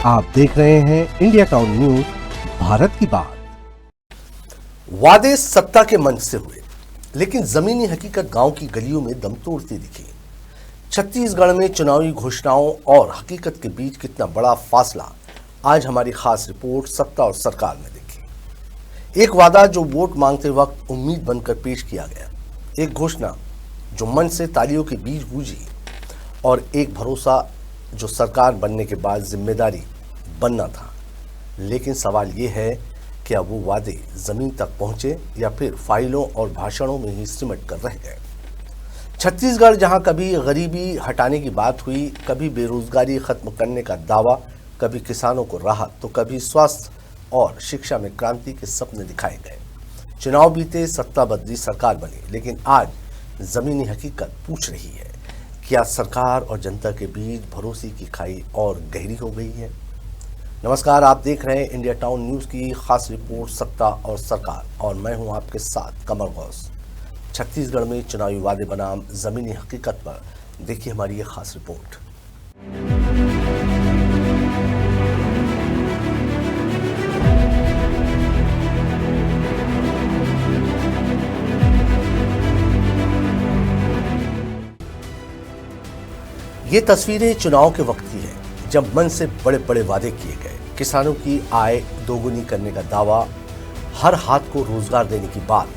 आप देख रहे हैं इंडिया टाउन न्यूज, भारत की बात। वादे सत्ता के मंच से हुए, लेकिन जमीनी हकीकत गांव की गलियों में दम तोड़ती दिखी। छत्तीसगढ़ में चुनावी घोषणाओं और हकीकत के बीच कितना बड़ा फासला, आज हमारी खास रिपोर्ट सत्ता और सरकार में देखी। एक वादा जो वोट मांगते वक्त उम्मीद बनकर पेश किया गया, एक घोषणा जो मन से तालियों के बीच गूंजी, और एक भरोसा जो सरकार बनने के बाद जिम्मेदारी बनना था। लेकिन सवाल ये है, क्या वो वादे जमीन तक पहुंचे या फिर फाइलों और भाषणों में ही सिमट कर रह गए। छत्तीसगढ़ जहां कभी गरीबी हटाने की बात हुई, कभी बेरोजगारी खत्म करने का दावा, कभी किसानों को राहत, तो कभी स्वास्थ्य और शिक्षा में क्रांति के सपने दिखाए गए। चुनाव बीते, सत्ता बदली, सरकार बनी, लेकिन आज जमीनी हकीकत पूछ रही है, क्या सरकार और जनता के बीच भरोसे की खाई और गहरी हो गई है। नमस्कार, आप देख रहे हैं इंडिया टाउन न्यूज़ की खास रिपोर्ट सत्ता और सरकार, और मैं हूं आपके साथ कमर गौस। छत्तीसगढ़ में चुनावी वादे बनाम जमीनी हकीकत पर देखिए हमारी ये खास रिपोर्ट। ये तस्वीरें चुनाव के वक्त की है, जब मन से बड़े बड़े वादे किए गए। किसानों की आय दोगुनी करने का दावा, हर हाथ को रोजगार देने की बात,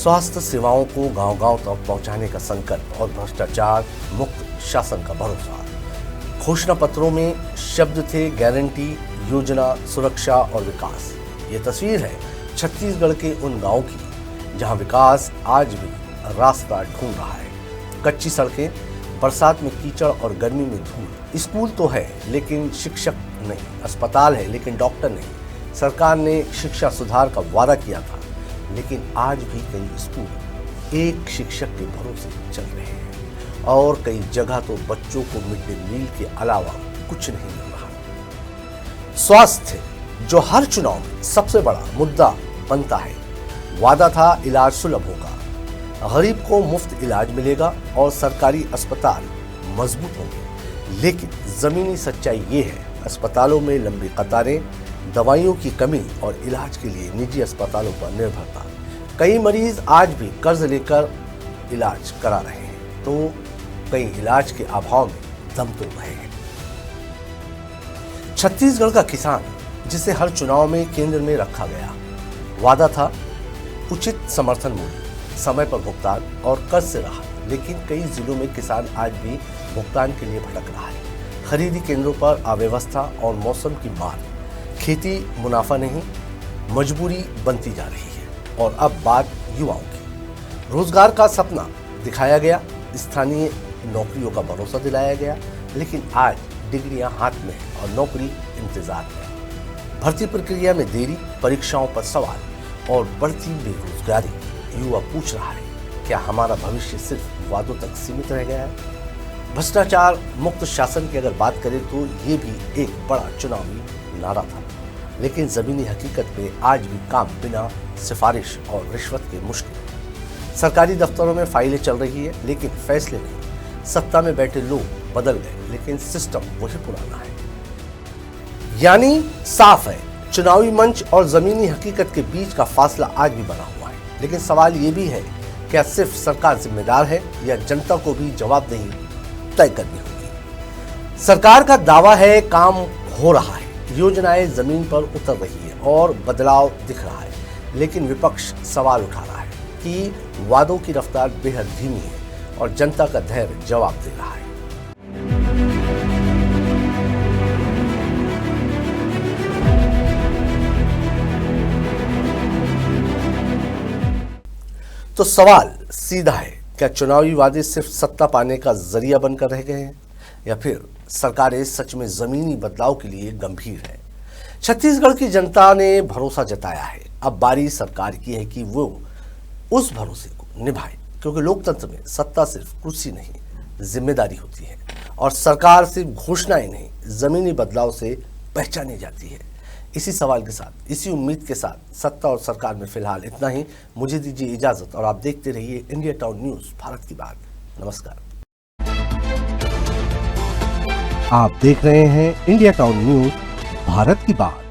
स्वास्थ्य सेवाओं को गांव-गांव तक पहुंचाने का संकल्प और भ्रष्टाचार मुक्त शासन का भरोसा। घोषणा पत्रों में शब्द थे गारंटी, योजना, सुरक्षा और विकास। ये तस्वीर है छत्तीसगढ़ के उन गाँव की जहाँ विकास आज भी रास्ता ढूंढ रहा है। कच्ची सड़कें, बरसात में कीचड़ और गर्मी में धूल। स्कूल तो है लेकिन शिक्षक नहीं, अस्पताल है लेकिन डॉक्टर नहीं। सरकार ने शिक्षा सुधार का वादा किया था, लेकिन आज भी कई स्कूल एक शिक्षक के भरोसे चल रहे हैं, और कई जगह तो बच्चों को मिड डे मील के अलावा कुछ नहीं मिल रहा। स्वास्थ्य, जो हर चुनाव में सबसे बड़ा मुद्दा बनता है, वादा था इलाज सुलभ होगा, गरीब को मुफ्त इलाज मिलेगा और सरकारी अस्पताल मजबूत होंगे। लेकिन जमीनी सच्चाई ये है, अस्पतालों में लंबी कतारें, दवाइयों की कमी और इलाज के लिए निजी अस्पतालों पर निर्भरता। कई मरीज आज भी कर्ज लेकर इलाज करा रहे हैं, तो कई इलाज के अभाव में दम तोड़ रहे हैं। छत्तीसगढ़ का किसान, जिसे हर चुनाव में केंद्र में रखा गया, वादा था उचित समर्थन मूल्य, समय पर भुगतान और कर्ज से राहत। लेकिन कई जिलों में किसान आज भी भुगतान के लिए भटक रहा है। खरीदी केंद्रों पर अव्यवस्था और मौसम की मार, खेती मुनाफा नहीं मजबूरी बनती जा रही है। और अब बात युवाओं की। रोजगार का सपना दिखाया गया, स्थानीय नौकरियों का भरोसा दिलाया गया, लेकिन आज डिग्रियां हाथ में और नौकरी इंतजार में। भर्ती प्रक्रिया में देरी, परीक्षाओं पर सवाल और बढ़ती बेरोजगारी। युवा पूछ रहा है, क्या हमारा भविष्य सिर्फ वादों तक सीमित रह गया है। भ्रष्टाचार मुक्त शासन की अगर बात करें तो ये भी एक बड़ा चुनावी नारा था, लेकिन जमीनी हकीकत में आज भी काम बिना सिफारिश और रिश्वत के मुश्किल। सरकारी दफ्तरों में फाइलें चल रही है, लेकिन फैसले नहीं। सत्ता में बैठे लोग बदल गए, लेकिन सिस्टम वही पुराना है। यानी साफ है, चुनावी मंच और जमीनी हकीकत के बीच का फासला आज भी बना हुआ है। लेकिन सवाल ये भी है, क्या सिर्फ सरकार जिम्मेदार है या जनता को भी जवाबदेही तय करनी होगी। सरकार का दावा है काम हो रहा है, योजनाएं जमीन पर उतर रही है और बदलाव दिख रहा है, लेकिन विपक्ष सवाल उठा रहा है कि वादों की रफ्तार बेहद धीमी है और जनता का धैर्य जवाब दे रहा है। तो सवाल सीधा है, क्या चुनावी वादे सिर्फ सत्ता पाने का जरिया बनकर रह गए हैं, या फिर सरकारें सच में जमीनी बदलाव के लिए गंभीर है। छत्तीसगढ़ की जनता ने भरोसा जताया है, अब बारी सरकार की है कि वो उस भरोसे को निभाए, क्योंकि लोकतंत्र में सत्ता सिर्फ कुर्सी नहीं, जिम्मेदारी होती है, और सरकार सिर्फ घोषणाएं नहीं, जमीनी बदलाव से पहचानी जाती है। इसी सवाल के साथ, इसी उम्मीद के साथ सत्ता और सरकार में फिलहाल इतना ही। मुझे दीजिए इजाजत, और आप देखते रहिए इंडिया टाउन न्यूज़, भारत की बात। नमस्कार। आप देख रहे हैं इंडिया टाउन न्यूज़, भारत की बात।